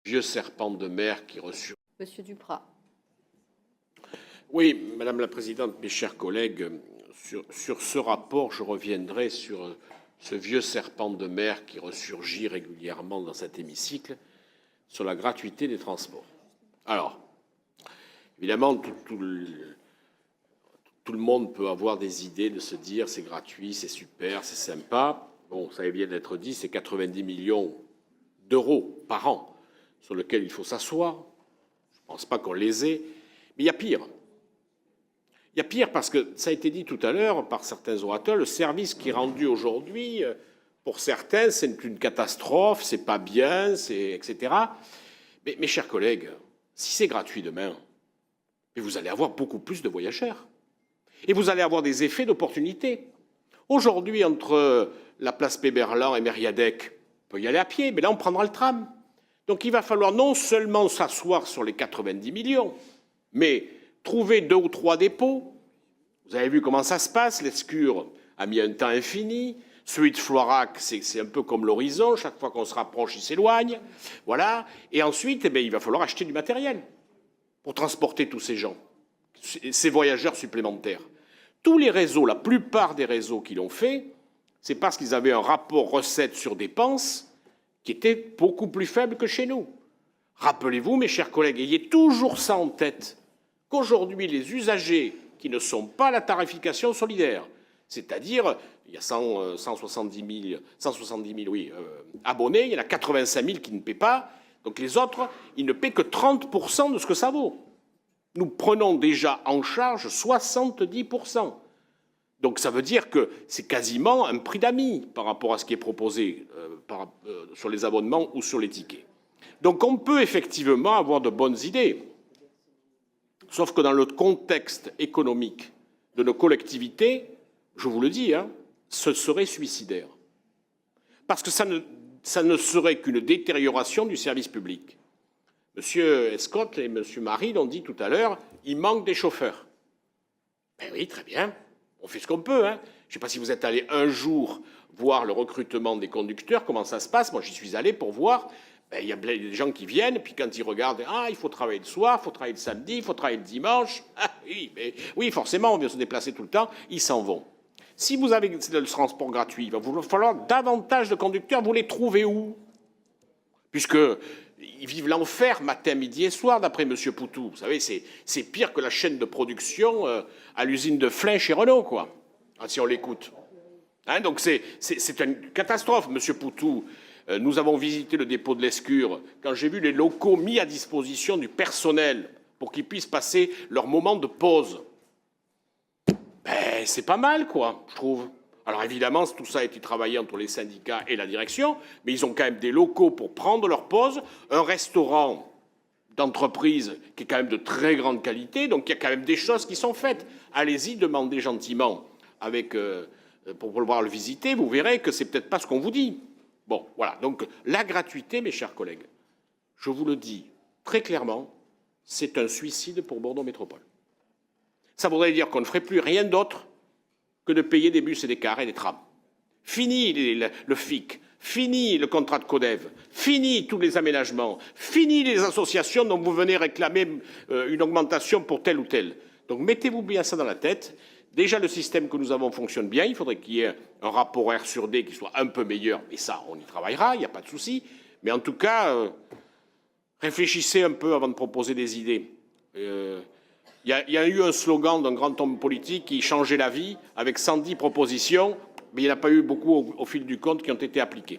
vieux serpent de mer qui ressurgit. Monsieur Duprat. Oui, Madame la Présidente, mes chers collègues, sur ce rapport, je reviendrai sur ce vieux serpent de mer qui ressurgit régulièrement dans cet hémicycle, sur la gratuité des transports. Alors, évidemment, tout le monde peut avoir des idées de se dire c'est gratuit, c'est super, c'est sympa. Bon, ça vient d'être dit, c'est 90 millions d'euros par an sur lesquels il faut s'asseoir. Je ne pense pas qu'on les ait. Mais il y a pire. Il y a pire parce que, ça a été dit tout à l'heure par certains orateurs, le service qui est rendu aujourd'hui, pour certains, c'est une catastrophe, c'est pas bien, etc. Mais mes chers collègues, si c'est gratuit demain, vous allez avoir beaucoup plus de voyageurs. Et vous allez avoir des effets d'opportunité. Aujourd'hui, entre la place Péberlan et Mériadec, on peut y aller à pied, mais là, on prendra le tram. Donc, il va falloir non seulement s'asseoir sur les 90 millions, mais trouver 2 ou 3 dépôts. Vous avez vu comment ça se passe. L'Escure a mis un temps infini. Celui de Floirac, c'est un peu comme l'horizon. Chaque fois qu'on se rapproche, il s'éloigne. Voilà. Et ensuite, il va falloir acheter du matériel pour transporter tous ces gens, ces voyageurs supplémentaires. Tous les réseaux, la plupart des réseaux qui l'ont fait, c'est parce qu'ils avaient un rapport recettes sur dépenses qui était beaucoup plus faible que chez nous. Rappelez-vous, mes chers collègues, ayez toujours ça en tête, qu'aujourd'hui, les usagers qui ne sont pas à la tarification solidaire, c'est-à-dire, il y a 170 000 abonnés, il y en a 85 000 qui ne paient pas, donc les autres, ils ne paient que 30% de ce que ça vaut. Nous prenons déjà en charge 70%. Donc ça veut dire que c'est quasiment un prix d'amis par rapport à ce qui est proposé sur les abonnements ou sur les tickets. Donc on peut effectivement avoir de bonnes idées, sauf que dans le contexte économique de nos collectivités, je vous le dis, ce serait suicidaire. Parce que ça ne serait qu'une détérioration du service public. Monsieur Escott et Monsieur Marie l'ont dit tout à l'heure, il manque des chauffeurs. Ben oui, très bien, on fait ce qu'on peut. Je ne sais pas si vous êtes allé un jour voir le recrutement des conducteurs, comment ça se passe. Moi, j'y suis allé pour voir. Ben, il y a des gens qui viennent, puis quand ils regardent, il faut travailler le soir, il faut travailler le samedi, il faut travailler le dimanche. Oui, forcément, on vient se déplacer tout le temps, ils s'en vont. Si vous avez le transport gratuit, il va vous falloir davantage de conducteurs. Vous les trouvez où? Puisqu'ils vivent l'enfer matin, midi et soir, d'après M. Poutou. Vous savez, c'est pire que la chaîne de production à l'usine de Flins chez Renault, quoi, si on l'écoute. Donc c'est une catastrophe, M. Poutou. Nous avons visité le dépôt de l'Escure. Quand j'ai vu les locaux mis à disposition du personnel pour qu'ils puissent passer leur moment de pause, c'est pas mal, quoi, je trouve. Alors évidemment, tout ça a été travaillé entre les syndicats et la direction, mais ils ont quand même des locaux pour prendre leur pause, un restaurant d'entreprise qui est quand même de très grande qualité, donc il y a quand même des choses qui sont faites. Allez-y, demandez gentiment pour pouvoir le visiter, vous verrez que c'est peut-être pas ce qu'on vous dit. Bon, voilà, donc la gratuité, mes chers collègues, je vous le dis très clairement, c'est un suicide pour Bordeaux Métropole. Ça voudrait dire qu'on ne ferait plus rien d'autre que de payer des bus et des cars et des trams. Fini le FIC, fini le contrat de CODEV, fini tous les aménagements, fini les associations dont vous venez réclamer une augmentation pour tel ou tel. Donc mettez-vous bien ça dans la tête. Déjà, le système que nous avons fonctionne bien. Il faudrait qu'il y ait un rapport R sur D qui soit un peu meilleur. Et ça, on y travaillera, il n'y a pas de souci. Mais en tout cas, réfléchissez un peu avant de proposer des idées. Il y a eu un slogan d'un grand homme politique qui changeait la vie avec 110 propositions, mais il n'y en a pas eu beaucoup au fil du compte qui ont été appliquées.